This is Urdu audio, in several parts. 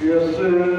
Say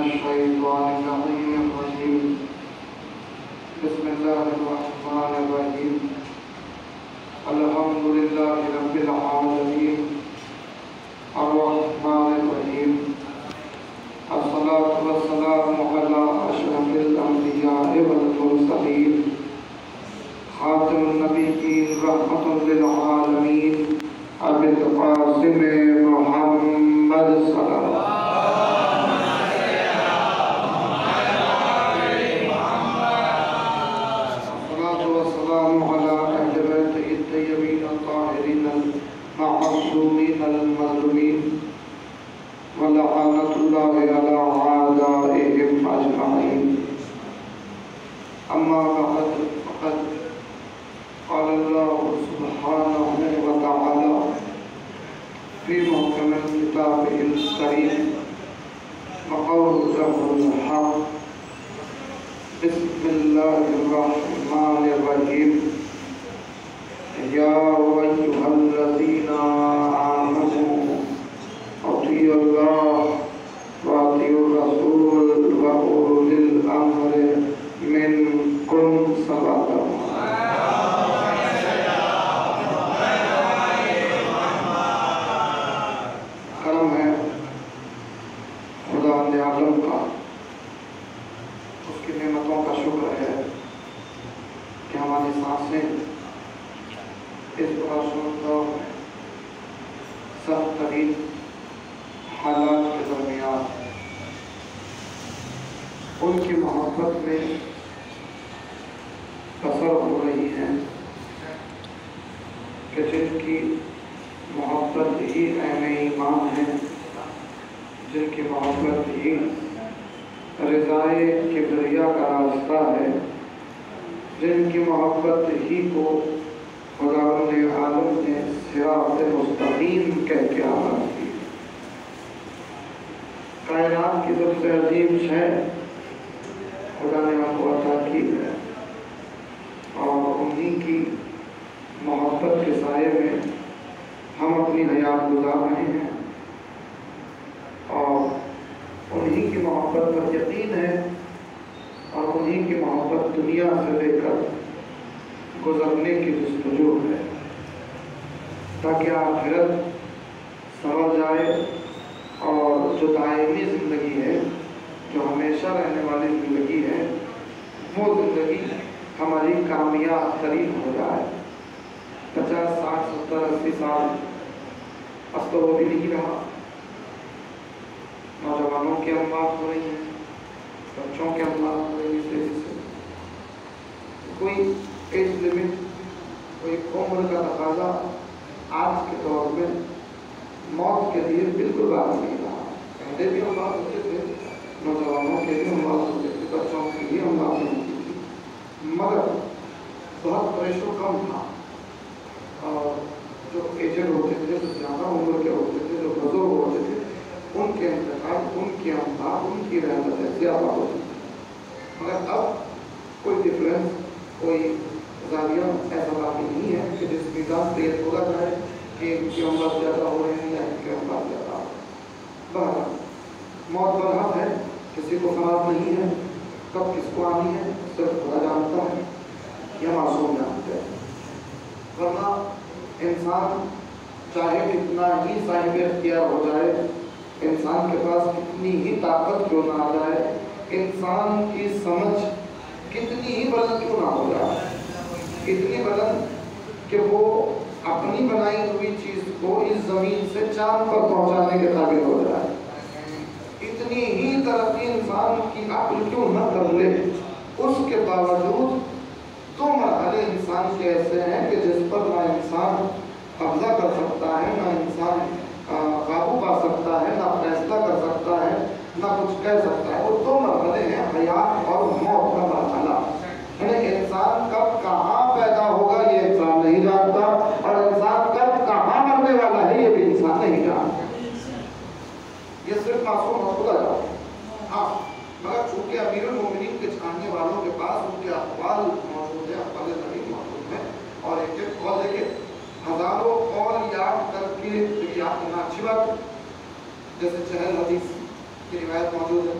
الشيطان اللعين الرجيم بسم الله الرحمن الرحيم الحمد لله رب العالمين الرحمن الرحيم الصلاة والسلام على أشرف الأنبياء والمرسلين خاتم النبيين رحمة للعالمين أبي القاسم محمد صلى الله المعصومين المظلومين ولعنة الله على أعدائهم أجمعين أما بعد فقد قال الله سبحانه وتعالى في محكم الكتاب الكريم وقوله الحق بسم الله الرحمن الرحيم يا أيها الذين آمنوا أطيعوا الله وأطيعوا الرسول وأولي الأمر منكم صلى الله عليه وسلم. کرم ہے خدا عالم کا، اس کی نعمتوں کا شکر ہے کہ ہماری سانسیں اس دور میں سخت ترین حالات کے درمیان ان کی محبت میں بسر ہو رہی ہیں کہ جن کی محبت ہی عین ایمان ہے، جن کی محبت ہی رضائے کبریا کا راستہ ہے، جن کی محبت ہی کو خداوند عالم نے صراط مستقیم کہہ کے آغاز کی۔ کائنات کی سب سے عظیم شے خدا نے ہم کو عطا کی ہے، اور انہی کی محبت کے سائے میں ہم اپنی حیات گزار رہے ہیں، اور انہی کی محبت پر یقین ہے، اور انہی کی محبت دنیا سے لے کر گزرنے کی جستجو ہے، تاکہ آخرت سنور جائے اور جو دائمی زندگی ہے، جو ہمیشہ رہنے والی زندگی ہے، وہ زندگی ہماری کامیاب ترین ہو جائے۔ 50 60 70 80 سال اب تو وہ بھی نہیں رہا، نوجوانوں کی اموات ہو رہی ہیں، بچوں کی اموات ہو رہی ہیں تیزی سے، کوئی ایج لمٹ، کوئی عمر کا تقاضا آج کے دور میں موت کے لیے بالکل باقی نہیں رہا۔ پہلے بھی ہم بات ہوتے تھے، نوجوانوں کے لیے ہم بات ہوتے تھے، بچوں کے لیے ہم بات ہوتی تھی، مگر بہت پریشو کم تھا، اور جو ایجڈ ہوتے تھے، جو زیادہ عمر کے ہوتے تھے، جو بزرگ ہوتے تھے، ان کے انتقال، ان کی اموات، ان کی رحمتیں زیادہ ہوتی تھی۔ مگر اب کوئی ڈفرینس، کوئی زاویہ ایسا باقی نہیں ہے کہ جس میزان پہ یہ بولا جائے کہ ان کی اموات زیادہ ہو رہے ہیں یا ان کی اموات زیادہ ہو رہے ہیں۔ بہرحال موت برحق ہے، کسی کو خراب نہیں ہے، کب کس کو آنی ہے صرف خدا جانتا ہے یا معصوم جانتے ہیں۔ ورنہ انسان چاہے کتنا ہی صاحب اختیار ہو جائے، انسان کے پاس کتنی ہی طاقت کیوں نہ آ جائے، انسان کی سمجھ کتنی ہی بلند کیوں نہ ہو جائے، اتنی بلند کہ وہ اپنی بنائی ہوئی چیز کو اس زمین سے چاند پر پہنچانے کے قابل ہو جائے، اتنی ہی ترقی انسان کی عقل کیوں نہ کر لے، اس کے باوجود دو مرحلے انسان کے ایسے ہیں کہ جس پر نہ انسان قبضہ کر سکتا ہے، نہ انسان قابو پا سکتا ہے، نہ فیصلہ کر سکتا ہے، نہ کچھ کہہ سکتا ہے۔ وہ دو مرحلے ہیں، حیات اور موت کا مرحلہ۔ یعنی انسان کب کہاں پیدا ہوگا یہ انسان نہیں جانتا، اور انسان کب کہاں مرنے والا ہے یہ بھی انسان نہیں جانتا۔ یہ صرف معصوم اور خدا جانتا ہے۔ ہاں، مگر چونکہ امیر المومنین کے چاہنے والوں کے پاس ان کے اقوال موجود ہیں، اقوال زمین موجود ہیں، اور ایک ایک قول دیکھیں، ہزاروں قول یاد کر کے یاد کرنا اچھی بات ہے، جیسے چہل حدیث کی روایت موجود ہے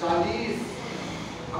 40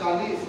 40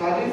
40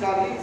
40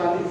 40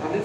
40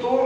2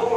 2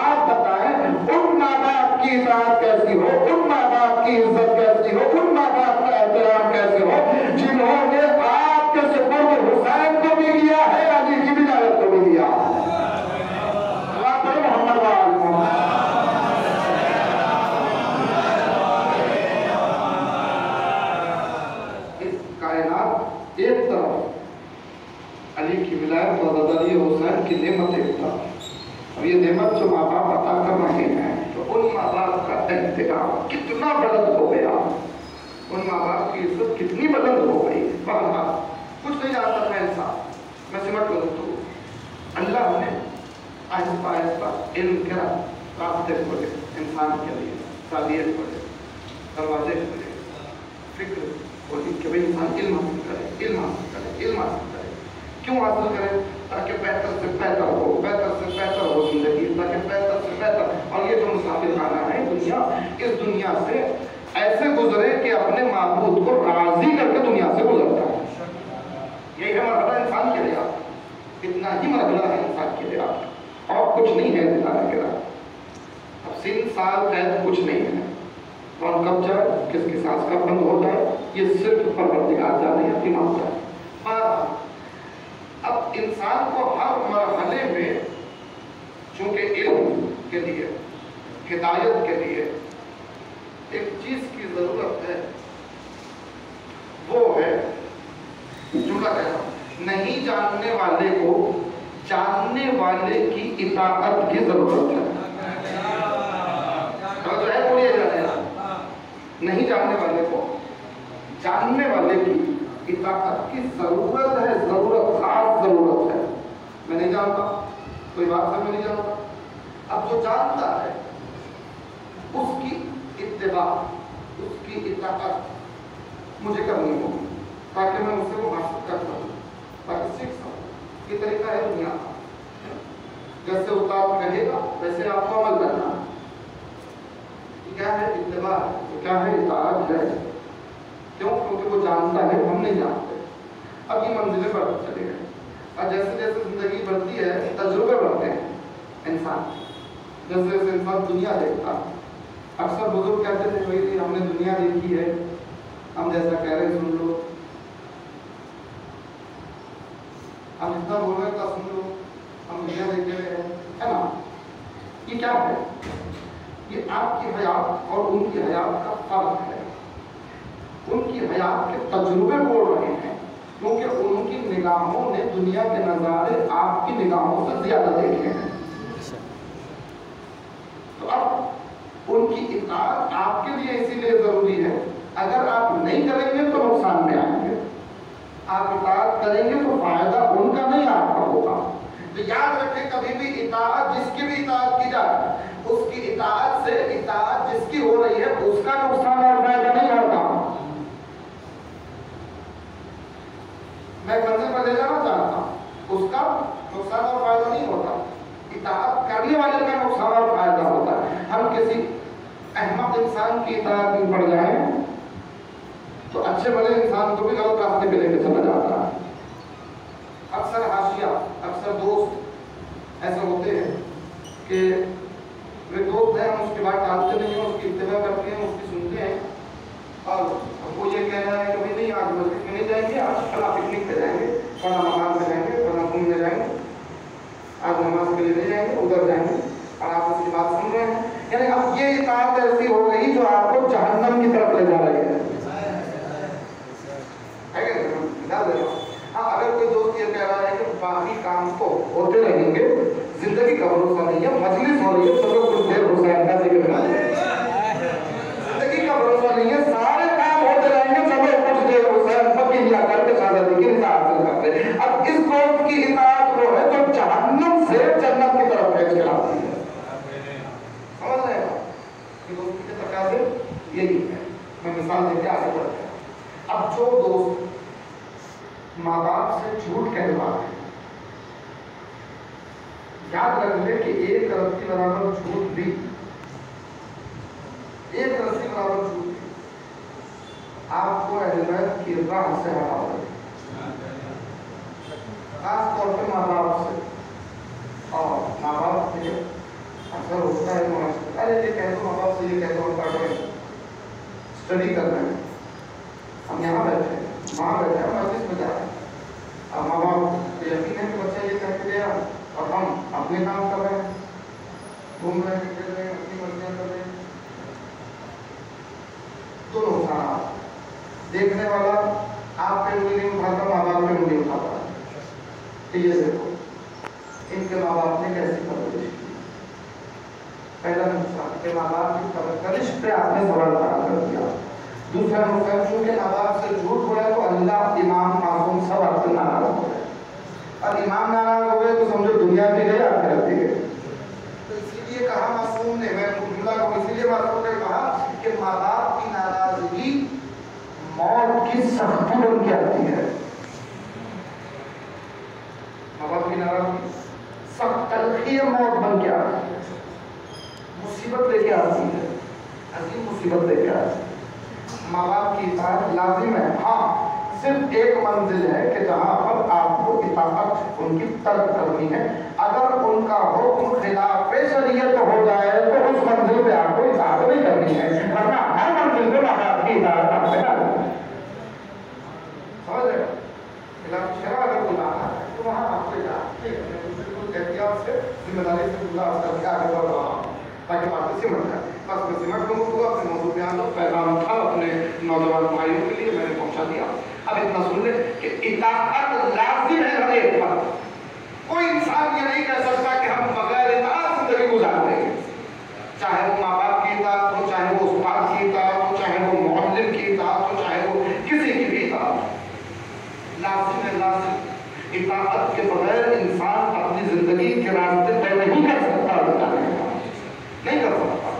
آپ بتائیں ان ماں باپ کی اطاعت کیسی ہو، ان ماں باپ کی عزت کیسی ہو، ان ماں باپ کا احترام کیسے ہو جنہوں نے آپ کے سپرد حسین کو بھی لیا ہے، علی کی ولایت کو بھی لیا۔ محمد اس کائنات ایک طرف علی کی ولایت اور حضرت علی حسین کی نعمت ایک طرف، اور یہ نعمت جو ماں باپ عطا کر رہے ہیں تو ان ماں باپ کا احترام کتنا بلند ہو گیا، ان ماں باپ کی عزت کتنی بلند ہو گئی۔ بہرحال کچھ نہیں جانتا تھا انسان، میں سمجھ کر تو اللہ نے آہستہ آہستہ علم کے راستے کھولے انسان کے لیے، تعلیم کھولے، دروازے کھولے، فکر کھولی کہ بھئی انسان علم حاصل کرے، علم حاصل کرے، علم حاصل کرے۔ کیوں حاصل کرے؟ تاکہ بہتر سے بہتر ہو، بہتر سے بہتر ہو زندگی، تاکہ بہتر سے بہتر، اور یہ جو مسافر خانہ ہے دنیا، اس دنیا سے ایسے گزرے کہ اپنے معبود کو راضی کر کے دنیا سے گزرتا ہے۔ یہی ہے مرحلہ انسان کے لیے، اتنا ہی مرحلہ ہے انسان کے لیے، اور کچھ نہیں ہے زندگی کے لیے۔ اب 3 سال قید کچھ نہیں ہے، کون کب جائے، کس کی سانس کب بند ہو جائے، یہ صرف پروردگار جانے اپنی معاملہ ہے۔ اب انسان کو ہر مرحلے میں چونکہ علم کے لیے، ہدایت کے لیے ایک چیز کی ضرورت ہے، وہ ہے جملہ کہہ رہا ہوں، نہیں جاننے والے کو جاننے والے کی اطاعت کی ضرورت ہے۔ جو ہے وہ یہ جانے گا، نہیں جاننے والے کو جاننے والے کی اطاعت کی ضرورت ہے، ضرورت، خاص ضرورت ہے۔ میں نہیں جانتا، کوئی بات سے میں نہیں جانتا، اب جو جانتا ہے اس کی اتباع، اس کی اطاعت مجھے کرنی ہوگی تاکہ میں اس سے وہ حاصل کر سکوں، تاکہ سیکھ سکوں۔ یہ طریقہ ہے دنیا کا، جیسے استاد کہے گا ویسے آپ کو عمل کرنا ہے۔ کیا ہے اتباع ہے، کیا ہے اطاعت ہے، کیوں؟ کیونکہ وہ جانتا ہے، ہم نہیں جانتے۔ اب یہ منزلیں بڑھتی چلے گئے، اور جیسے جیسے زندگی بڑھتی ہے تجربے بڑھتے ہیں انسان، جیسے جیسے انسان دنیا دیکھتا۔ اکثر بزرگ کہتے تھے بھائی ہم نے دنیا دیکھی ہے، ہم جیسا کہہ رہے سن لو، ہم جتنا بول رہے تھا سن لو، ہم دنیا دیکھے ہوئے ہیں، ہے نا؟ یہ کیا ہے؟ یہ آپ کی حیات اور ان کی حیات کا فرق ہے۔ ان کی حیات کے تجربے بول رہے ہیں کیونکہ ان کی نگاہوں نے دنیا کے نظارے آپ کی نگاہوں سے زیادہ دیکھے ہیں۔ تو اب ان کی اطاعت آپ کے لیے اسی لیے ضروری ہے، اگر آپ نہیں کریں گے تو نقصان میں آئیں گے، آپ اطاعت کریں گے تو فائدہ ان کا نہیں آپ کا ہوگا۔ تو یاد رکھیں کبھی بھی اطاعت، جس کی بھی اطاعت کی جائے، اس کی اطاعت سے اطاعت جس کی ہو رہی ہے اس کا نقصان اور فائدہ نہیں ہوتا۔ میں منزل پر لے جانا چاہتا ہوں، اس کا نقصان اور فائدہ نہیں ہوتا، اطاعت کرنے والے کا نقصان اور فائدہ ہوتا ہے۔ ہم کسی احمق انسان کی اطاعت میں پڑ جائیں تو اچھے بڑے انسان کو بھی غلط راستے پہ لے کے چلا جاتا ہے۔ اکثر حاشیہ، اکثر دوست ایسے ہوتے ہیں کہ وہ دوست ہیں، ہم اس کی بات ٹالتے نہیں ہیں، اس کی اتباع کرتے ہیں، اس کی سنتے ہیں، اور وہ یہ کہہ رہا ہے کہ بھائی نہیں آج مسجد میں نہیں جائیں گے، آج فلاں پکنک پہ جائیں گے، فلاں مقام پہ جائیں گے، فلاں گھومنے جائیں گے، آج نماز کے لیے نہیں جائیں گے، ادھر جائیں گے، اور آپ اس کی بات سن رہے ہیں۔ یعنی اب یہ اطاعت ایسی ہو گئی جو آپ کو جہنم کی طرف لے جا رہی ہے۔ ہاں اگر کوئی دوست یہ کہہ رہا ہے کہ باقی کام تو ہوتے رہیں گے، زندگی کا بھروسہ نہیں ہے، مجلس ہو رہی ہے، چلو کچھ دیر حسین کا ذکر کر لیں، زندگی کا بھروسہ نہیں ہے، سارے کام ہوتے رہیں گے، چلو کچھ دیر حسین کا بھی کر کے شہزادی کی اطاعت حاصل کرتے ہیں۔ اب اس دوست کی اطاعت وہ ہے جو جہنم سے جنت کی طرف بھیج کے لاتی ہے۔ سمجھ رہے ہیں کہ دوستی کے تقاضے یہی ہے۔ میں مثال دے کے آگے بڑھتا ہوں۔ اب جو دوست ماں باپ سے جھوٹ کہلواتے ہیں، یاد رکھ لیں کہ ایک رتی برابر جھوٹ بھی، ایک رتی برابر جھوٹ بھی آپ کو اہل بیت کی راہ سے ہٹا دے، خاص طور پہ ماں باپ سے، اور ماں باپ کے اکثر ہوتا ہے معاشرے، ارے یہ کہہ دو ماں باپ سے، یہ کہہ دو ہم پڑھ رہے ہیں، اسٹڈی کر رہے ہیں، ہم یہاں بیٹھے ہیں، وہاں بیٹھے ہیں، مسجد میں جا رہے ہیں، اب ماں باپ یقین ہے کہ بچہ یہ کہہ کے گیا اور ہم اپنے کام کر رہے ہیں، گھوم رہے ہیں، پھر رہے ہیں، اپنی مرضیاں کر رہے ہیں. تو نقصانات، دیکھنے والا آپ پہ انگلی نہیں اٹھاتا، ماں باپ پہ انگلی اٹھاتا ہے کہ یہ دیکھو ان کے ماں باپ نے کیسی پرورش کی. پہلا نقصان کہ ماں باپ کی پرورش پہ آپ نے سوال کھڑا کر دیا. دوسرا نقصان چونکہ ماں باپ سے جھوٹ بولا تو اللہ، امام، معصوم سب آپ سے ناراض ہو گئے، اور امام ناراض ہو گئے تو سمجھو دنیا بھی گئی، آخرت بھی گئی. تو اسی لیے کہا معصوم نے، میں جملہ کو اسی لیے معصوم نے کہا کہ ماں باپ کی ناراضگی موت کی سختی بن کے آتی ہے. ماں باپ کی ناراضگی سخت تلخی موت بن کے آتی ہے، مصیبت لے کے آتی ہے، عظیم مصیبت لے کے آتی ہے. ماں باپ کی اطاعت لازم ہے، ہاں صرف ایک منزل ہے کہ جہاں پر آپ کو اطاعت ان کی ترک کرنی ہے. اگر ان کا حکم خلاف شریعت ہو جائے تو اس منزل پہ آپ کو اطاعت نہیں کرنی ہے، ورنہ ہر منزل پہ ماں باپ کی اطاعت آپ سے کرنی ہے. سمجھ رہے ہو؟ خلاف شرع اگر بلانا ہے تو وہاں آپ کو اطاعت نہیں کرنی ہے. بالکل احتیاط سے، ذمہ داری سے بلا کر کے آگے بڑھ رہا ہوں تاکہ باتیں سمجھ جائیں. بس میں سمجھ لوں گا، اپنے موضوع پہ آنا پیغام تھا اپنے نوجوان بھائیوں کے لیے، میں نے پہنچا دیا. اب اتنا سن لیں کہ اطاعت لازم ہے ہر ایک پر. کوئی انسان یہ نہیں کہہ سکتا کہ ہم بغیر اطاعت زندگی گزار دیں گے. چاہے وہ ماں باپ کی اطاعت ہو، چاہے وہ استاد کی اطاعت ہو، چاہے وہ معلم کی اطاعت ہو، چاہے وہ کسی کی بھی اطاعت ہو، لازم ہے. لازم اطاعت کے بغیر انسان اپنی زندگی کے راستے طے نہیں کر سکتا، نہیں کر سکتا.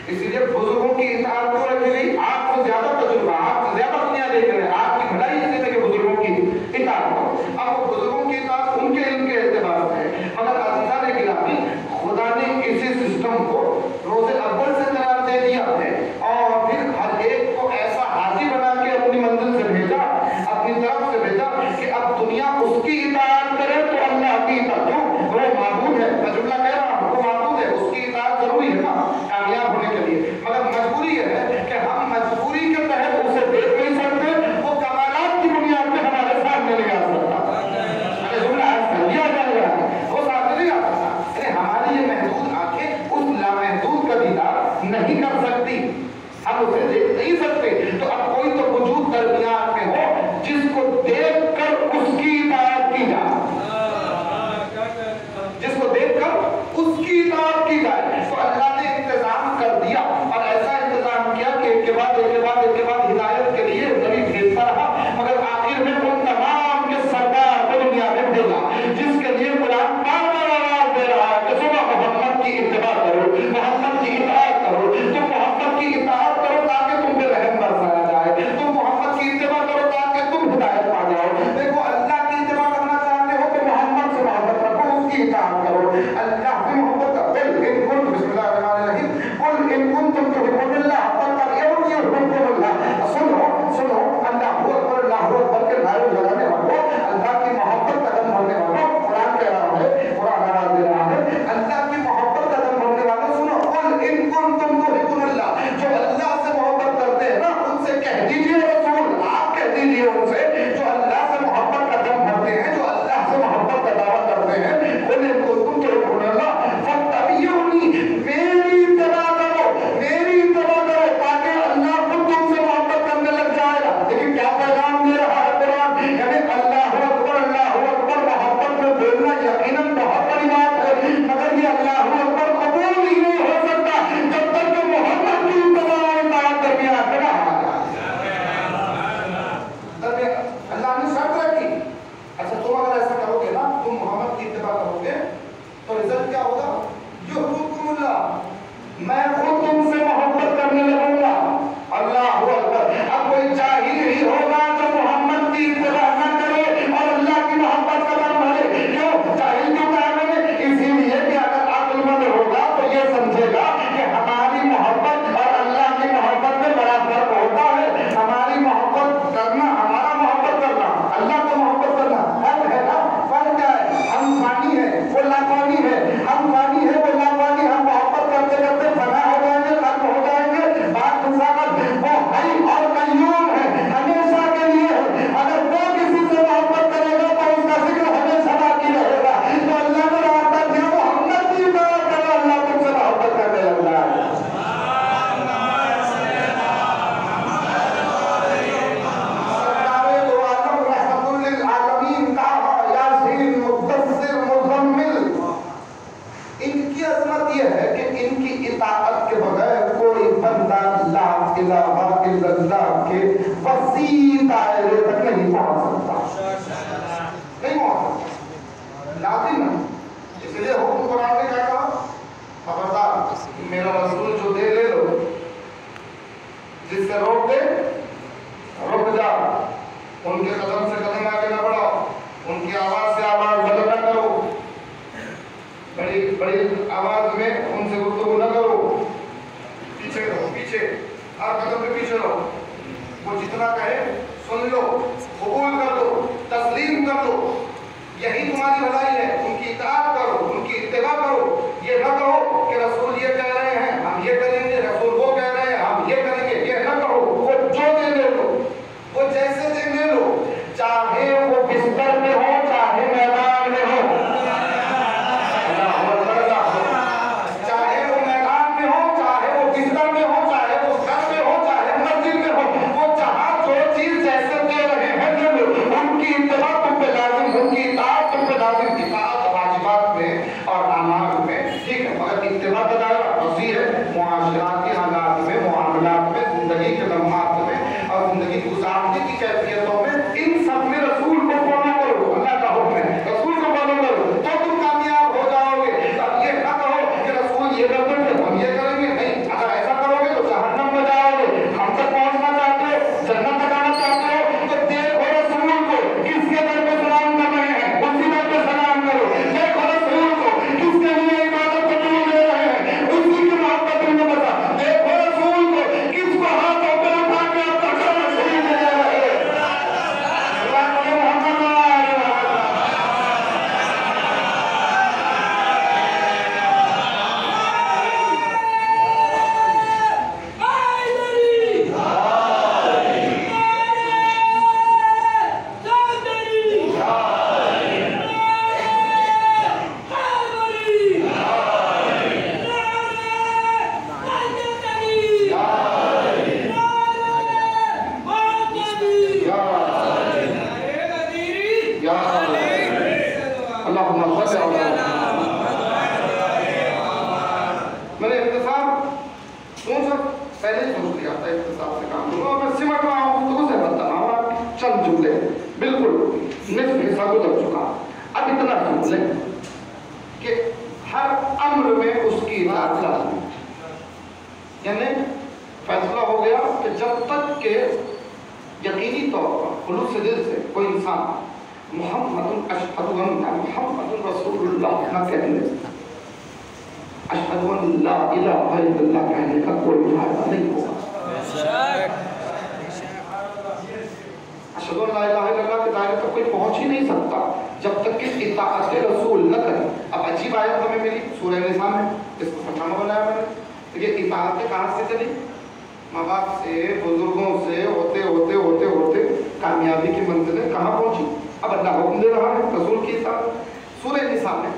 اسی لیے بزرگوں کی اطاعت کیوں رکھی گئی؟ آپ سے زیادہ تجربہ، آپ سے زیادہ دنیا دیکھ رہے ہیں، آپ کی بھلائی اس لیے کہ بزرگوں کی اطاعت ہو. اب وہ بزرگوں کی اطاعت ان کے علم کے اعتبار سے ہے، مگر عزیزان گرامی خدا نے اسی سسٹم کو روز اول سے قرار دے دیا ہے اور پھر ہر ایک کو ایسا حاجی بنا کے اپنی منزل سے بھیجا، اپنی طرف سے بھیجا کہ اب دنیا اس کی اطاعت کرے تو اللہ کی اطاعت. کیوں؟ وہ معبود ہے، میں جملہ کہہ رہا ہوں، وہ معبود ہے، اس کی اطاعت ضروری ہے نا کامیاب ہونے کے لیے. مگر مجبوری یہ ہے کہ ہم مجبوری کے تحت اسے دیکھ نہیں سکتے، وہ کمالات کی بنیاد پہ ہمارے سامنے نہیں آ سکتا. جملہ دیا جائے گا وہ سامنے نہیں آ سکتا. یعنی ہماری یہ محدود آنکھیں اس لامحدود کا دیدار نہیں کر سکتی، ہم اسے دیکھ نہیں سکتے. تو اب کوئی تو وجود درمیان میں ہو جس کو دیکھ کر اس کی اطاعت کی جائے، جس کو دیکھ کر اس کی اطاعت کی جائے. تو اللہ نے انتظام کر دیا اور ایسا انتظام کیا کہ ایک کے بعد ایک کے بعد ایک کے بعد ہدایت کے لیے نبی بھیجتا رہا، مگر آخر میں ان تمام کے سردار کو دنیا میں بھیجا جس کے لیے قرآن بار بار آواز دے رہا ہے کہ صبح محمد کی اتباع کرو، محمد کی اطاعت کرو. تم محمد کی اطاعت کرو تاکہ تم پہ رحم برسایا جائے، تم محمد کی اتباع کرو تاکہ تم ہدایت پا جاؤ. دیکھو اللہ کی اتباع کرنا چاہتے ہو تو محمد سے محبت رکھو، اس کی اطاعت کرو. اللہ سے محبت کرو. بسم اللہ الرحمن الرحیم، قل ان کنتم تحبون اللہ فاتبعونی یحببکم اللہ. سنو اللہ اکبر، اللہ اکبر کے نعرے لگانے والوں، اللہ کی محبت قدم بھرنے والوں، قرآن کہہ رہا ہے، قرآن آواز دے رہا ہے، اللہ کی محبت قدم بھرنے والوں سنو. قل ان کنتم تحبون اللہ، جو اللہ سے محبت کرتے ہیں نا ان سے کہہ دیجئے، رسول آپ کہہ دیجئے ان سے جو اللہ سے محبت قدم بھرتے ہیں، جو اللہ سے محبت کا دعویٰ کرتے ہیں، قل ان کنتم تحبون اللہ فاتبعونی، میری اتباع کرو، میری اتباع کرو تاکہ اللہ خود تم سے محبت کرنے لگ جائے گا. لیکن کیا پیغام دے رہا ہے قرآن؟ یعنی اللہ اکبر محبت میں بولنا یقیناً بہت بڑی بات ہے، مگر یہ اللہ اکبر قبول ہی نہیں ہو سکتا جب تک کہ محمد کی اتباع اور اطاعت درمیان میں نہ آ جائے. اللہ نے شرط رکھی، اچھا تم اگر ایسا کرو گے نا، تم محمد کی اتباع کرو گے تو رزلٹ کیا ہوگا؟ یحببکم اللہ، میں خود تم سے محبت کرنے لگوں گا. اللہ اکبر. اب کوئی جاہل ہی ہوگا جو محمد کی اتباع نہ کرے اور اللہ کی محبت کا دم بھرے. کیوں جاہل کیوں کہا میں نے؟ اسی لیے کہ اگر عقل مند ہوگا تو یہ سمجھے گا کہ ہماری محبت اور اللہ کی محبت میں بڑا فرق ہوتا ہے. ہماری محبت کرنا، ہمارا محبت کرنا، اللہ کو محبت کرنا فرق ہے نا. فرق کیا ہے؟ ہم فانی ہے، وہ لا فانی ہے. ہم فانی ہے، وہ لا فانی. ہم محبت الہ الا اللہ کے وسیع دائرے تک نہیں پہنچ سکتا، نہیں پہنچ سکتا، لازم ہے۔ اس لیے حکم قرآن نے کیا کہا؟ خبردار میرا رسول جو دے لے لو، جس سے روک دے رک جا، ان کے قدم سے قدم آگے نہ بڑھاؤ، ان کی آواز سے آواز بلند نہ کرو، بڑی بڑی آواز میں ان سے گفتگو نہ کرو، پیچھے رہو، پیچھے ہر قدم پہ پیچھے رہو، وہ جتنا کہے سن لو، قبول کر لو، تسلیم کر لو، یہی تمہاری بھلائی ہے، ان کی اطاعت کرو، ان کی اتباع کرو، یہ نہ کہو کہ رسول یہ کہہ رہے ہیں ہم یہ کریں گے، رسول وہ کہہ رہے ہیں ہم یہ کریں گے، یہ نہ کہو، وہ جو دے لے لو، وہ جیسے دے لے لو، چاہے وہ بستر میں ہو چاہے میدان میں ہو، چاہے وہ میدان میں ہو چاہے وہ بستر میں ہو چاہے وہ گھر میں ہو چاہے مسجد میں ہو، وہ جہاں جو چیز جیسے دے رہے ہیں لے لو، ان کی اتباع تم پہ لازم، ان کی اطاعت تم پہ لازم، اطاعت واجبات میں اور اعمال میں، ٹھیک ہے، مگر اتباع کا دائرہ وسیع ہے، معاشراتی حالات میں، معاملات میں، زندگی کے لمحات میں اور زندگی گزارنے کی کیفیتوں میں، ان سب میں رسول کو فالو کرو، اللہ کا حکم ہے، رسول کو فالو کرو تو تم کامیاب ہو جاؤ گے۔ اب یہ نہ کہو کہ رسول یہ کرتے تھے ہم یہ کریں گے، نہیں، اگر ایسا کرو گے تو جہنم میں جاؤ گے۔ ہم تک پہنچنا چاہتے ہو، جنت تک آنا چاہتے ہو تو دیکھو رسول کو کس کے در پہ سلام کر رہے ہیں، اسی در پہ سلام کرو، دیکھو رسول کو کس کے لیے عبادت قبول لے رہے ہیں، اسی کی محبت میں بتا، دیکھو رسول کو کس کو ہاتھوں پہ اٹھا کے اپنا گھر شریف لے رہے ہیں۔ میں نے اختصار پہلے ہی سوچ لیا تھا، اختصار سے کام کروں اور میں سمٹ رہا ہوں، تو اسے بتا رہا ہوں آپ چند جملے بالکل نصف حصہ گزر چکا، اب اتنا سمجھ لیں کہ ہر امر میں اس کی اطاعت لازم، یعنی فیصلہ ہو گیا کہ جب تک کہ یقینی طور پر خلوص دل سے کوئی انسان محمد اشہد ان محمد رسول اللہ نہ کہہ لے، اشہد ان لا الہ الا اللہ کہنے کا کوئی فائدہ نہیں ہوگا۔ اشہد ان لا الہ الا اللہ کے دائرے تک کوئی پہنچ ہی نہیں سکتا جب تک کہ اطاعت رسول نہ کرے۔ اب عجیب آیت ہمیں ملی سورہ نساء میں، اس کو ترجمہ بنایا میں نے، یہ اطاعت کہاں سے چلی؟ ماں باپ سے، بزرگوں سے ہوتے ہوتے ہوتے ہوتے کامیابی کی منزلیں کہاں پہنچی؟ اب اللہ حکم دے رہا ہے رسول کی اطاعت۔ سورہ نساء میں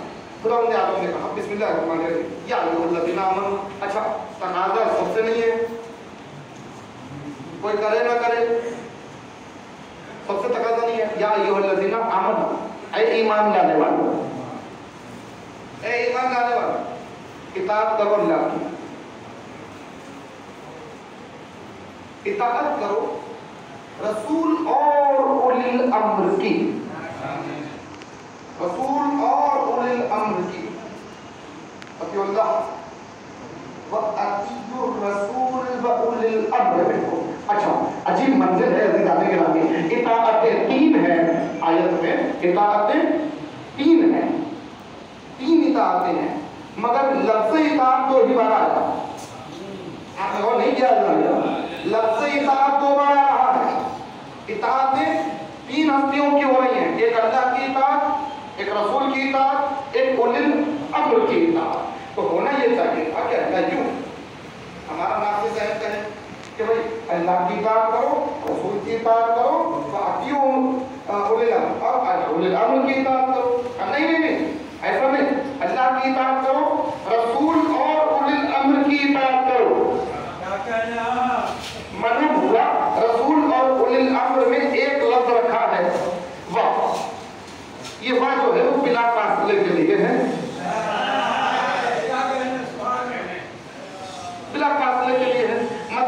خدا نے آدم نے کہا بسم اللہ الرحمن الرحیم یا ایھا الذین آمنوا، اچھا تقاضا سب سے نہیں ہے، کوئی کرے نہ کرے، سب سے تقاضا نہیں ہے، یا ایھا الذین آمنوا، اے ایمان لانے والو، اے ایمان لانے والو، اطاعت کرو اللہ کی، اطاعت کرو رسول اور اولی الامر کی، رسول اور اولی الامر کی، اطیعوا اللہ واطیعوا الرسول واولی الامر منکم۔ اچھا عجیب منزل ہے عزیزان گرامی، اطاعتیں تین ہیں آیت میں، اطاعتیں تین ہیں، تین اطاعتیں ہیں، مگر لفظ اطاعت دو ہی بار آیا، آپ نے غور نہیں کیا لفظ اطاعت دو بار آ رہا ہے۔ اطاعتیں تین ہستیوں کی ہو رہی ہیں، ایک اللہ کی اطاعت، ایک رسول کی اطاعت، ایک اولی الامر کی اطاعت۔ تو ہونا یہ چاہیے تھا کہ اللہ کیوں ہمارا نافذ ذہن کہے کہ بھائی اللہ کی اطاعت کرو، رسول کی اطاعت کرو، فاطیعوا اولی الامر، اور اولی الامر کی اطاعت کرو۔ نہیں نہیں نہیں، ایسا نہیں، اللہ کی اطاعت کرو، رسول اور اولی الامر کی اطاعت کرو۔ معلوم ہوا رسول اور اولی الامر میں ایک لفظ رکھا ہے واہ، یہ واہ جو ہے وہ بلا فاصلے کے لیے ہے، بلا فاصلے کے لیے ہے،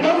10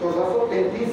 1433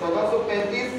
1433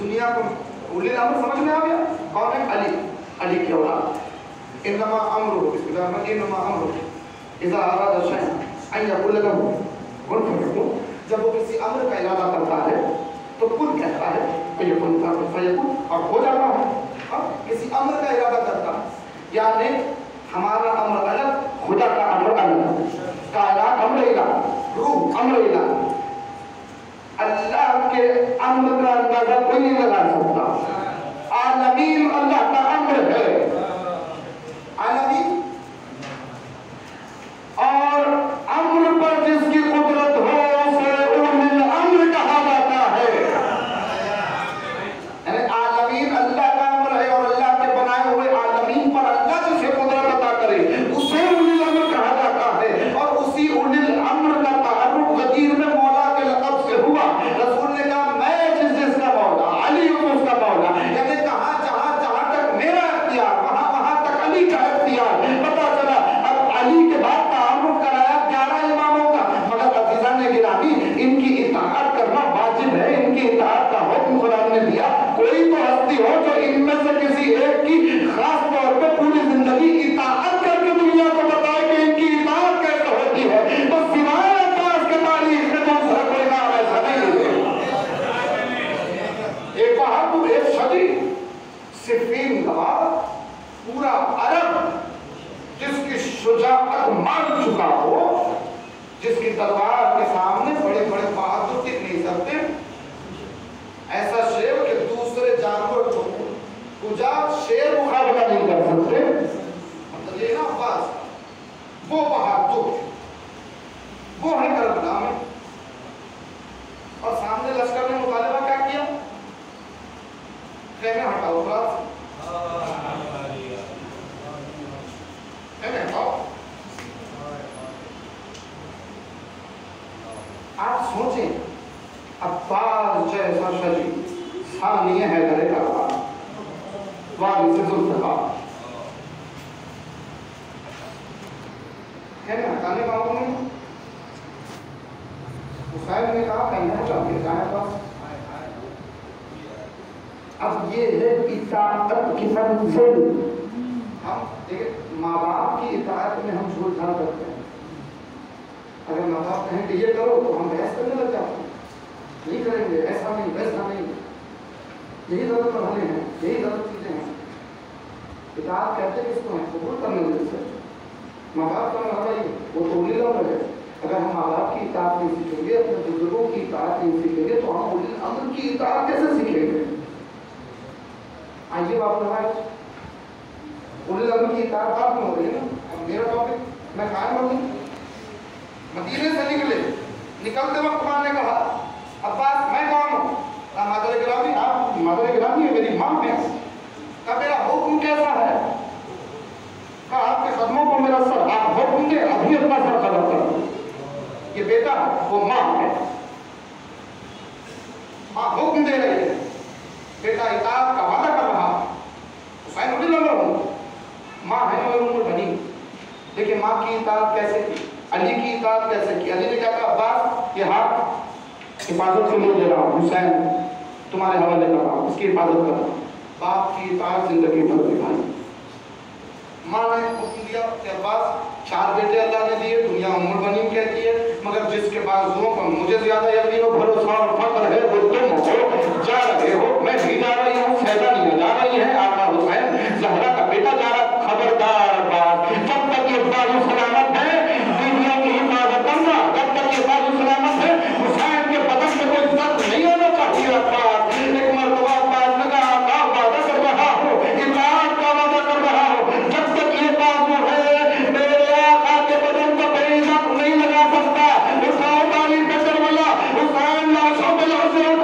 دنیا کو اولی الامر سمجھ میں آ گیا؟ کون ہے؟ علی، علی کی اولاد. انما امرہ، بسم اللہ الرحمن الرحیم، انما امرہ اذا اراد شیئا ان یقول له کن فیکون. جب وہ کسی امر کا ارادہ کرتا ہے تو کن کہتا ہے فیکون، فیکون اور ہو جاتا ہے. کسی امر کا ارادہ کرتا ہے، یعنی ہمارا امر الگ، خدا کا امر الگ. کائنات امر الہ، روح امر الہ. اللہ کے امر کا اندازہ کوئی نہیں لگا سکتا. عالمین اللہ کا امر ہے، عالمین. اور امر پر جس کی قدرت ہو اسے اولو الامر کہا جاتا ہے. یعنی عالمین اللہ کا امر ہے، اور اللہ کے بنائے ہوئے عالمین پر اللہ جسے قدرت عطا کرے اسے اولو الامر کہا جاتا ہے. اور اسی اولو الامر کا تعارف غدیر میں مولا کے لقب سے ہوا. رسول نے کہا میں جس کا مولا، علی ہوں اس کا مولا. یعنی جہاں تک میرا اختیار وہاں تک علی کا اختیار. پتا چلا اب علی کے بعد تعارف کرایا 11 اماموں کا. مگر عزیزان گرامی، ان کی اطاعت کرنا واجب ہے، ان کی اطاعت کا حکم قرآن نے دیا. کوئی تو ہستی ہو جو ان میں سے کسی ایک کی خاص طور پہ پوری زندگی اطاعت کر کے دنیا کو بتائے کہ ان کی اطاعت کیسے ہوتی ہے. تو سوائے عباس کے تاریخ میں دوسرا کوئی نام ایسا نہیں ہے. ایک بہادر، ایک صدی، صفین کے بعد پورا عرب جس کی شجاعت مان چکا ہو، جس کی تلوار کے سامنے بڑے بڑے بہادر ٹک نہیں سکتے، ایسا شیر کہ دوسرے جانور کو پوجا شیر مقابلہ نہیں کر سکتے. مطلب یہ نا عباس وہ بہادر، وہ ہے کربلا میں. اور سامنے لشکر نے مطالبہ کیا کیا؟ خیمے ہٹاؤ، خیمے ہٹاؤ. آپ سوچیں عباس جیسا شریف، ثانی حیدر کربلا، وارث ذوالفقار، خیمے ہٹانے کا حکم نہیں. حسین نے کہا خیمے ہٹا کے جائیں پاس. اب یہ ہے اطاعت کی منزل. ہم دیکھیں ماں باپ کی اطاعت میں ہم جھوٹ جھاڑ کرتے ہیں. اگر ماں باپ کہیں کہ یہ کرو تو ہم بحث کرنے لگ جاتے ہیں، نہیں کریں گے، ایسا نہیں ویسا نہیں. یہی غلط مرحلے ہیں، یہی غلط چیزیں ہیں. اطاعت کہتے ہیں کس کو ہیں؟ قبول کرنے سے. ماں باپ کا مرحلہ ہی وہ تو اولی الامر ہے. اگر ہم ماں باپ کی اطاعت نہیں سیکھیں گے، اپنے بزرگوں کی اطاعت نہیں سیکھیں گے، تو ہم اولی الامر کی اطاعت کیسے سیکھیں گے؟ آئیے آپ روایت اولی الامر کی اطاعت آپ میں ہو رہی ہے نا. اب میرا ٹاپک میں قائم ہوں. مدینے سے نکلتے وقت قرآن نے کہا عباس میں کون ہوں؟ کہا مادر گرامی، آپ مادر گرامی ہے، میری ماں ہے. کہا میرا حکم کیسا ہے؟ کہا آپ کے قدموں کو میرا سر، آپ حکم دے ابھی اپنا سر قدم کرو. یہ بیٹا وہ ماں ہے، ماں حکم دے رہی ہے، بیٹا اطاعت کا وعدہ کر رہا. حسین اولی الامر ہوں، ماں ہے میں عمر بنی. لیکن ماں کی اطاعت کیسے کی؟ علی کی اطاعت کیسے کی؟ علی نے کہا کہ عباس یہ ہاتھ حفاظت کے لیے دے رہا ہوں، حسین تمہارے حوالے کر رہا ہوں، اس کی حفاظت کر رہا ہوں. باپ کی اطاعت زندگی بھر نبھائی. ماں نے حکم دیا کہ عباس 4 بیٹے اللہ نے دیے، دنیا عمر بنی کہتی ہے، مگر جس کے بازوؤں پر مجھے زیادہ یقین و بھروسہ اور فخر ہے وہ تم ہو. جا رہے ہو، میں بھی جا رہی ہوں، سیدہ جا رہی ہے، آقا حسین زہرا کا بیٹا جا رہا. خبردار عباس، جب تک یہ بازو سلامت ہے بیویوں کی حفاظت کرنا، جب تک یہ بازو سلامت ہے حسین کے بدن میں کوئی درد نہیں ہونا چاہیے. عباس ایک مرتبہ عباس نے کہا آقا وعدہ کر رہا ہو، اطاعت کا وعدہ کر رہا ہو، جب تک یہ بازو ہے میرے آقا کے بدن کو کوئی درد نہیں لگا سکتا. اٹھاؤ تعلیم پہ کربلا، حسین لاشوں پہ لاشیں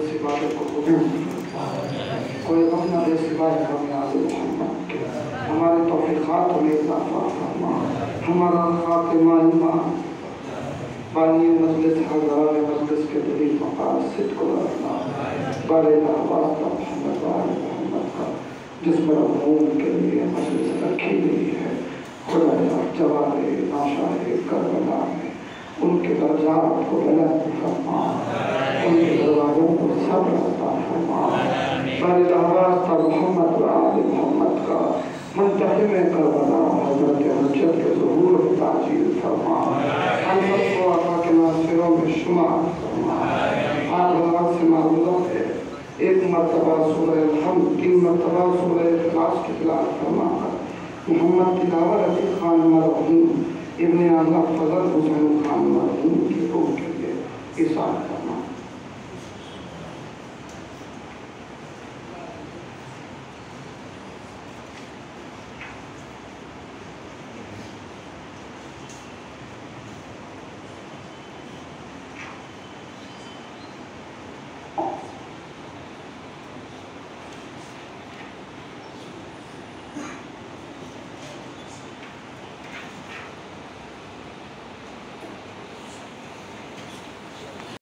اس عبادت کو قبول کوئی غم نہ دے سوائے کامیاب محمد کے ہمارے توفیقات میں اضافہ فرما ہمارا خاتمہ ایمان بانی مجلس حضران مجلس کے دلیل مقاصد صدق کو رکھنا بارے واسطہ محمد وآل محمد کا جس پر عموم کے لیے مجلس رکھی گئی ہے خدا جواب ناشاہ کربلا میں ان کے درجات کو بلند فرما ان کے دروازوں کو صبر عطا فرما بارے واسطہ محمد وآل محمد کا منتقم کربلا حضرت حجت کے ظہور و تعجیل فرما ہم سب کو آقا کے ناصروں میں شمار فرما آپ حضرات سے معلوم ہے ایک مرتبہ سورہ الحمد 3 مرتبہ سورہ اخلاص کی تلاوت فرما کر محمد تلاوت علی خان مرحوم ابن اعلیٰ فضل حسین خان مرحوم کی روح کے لیے اِسان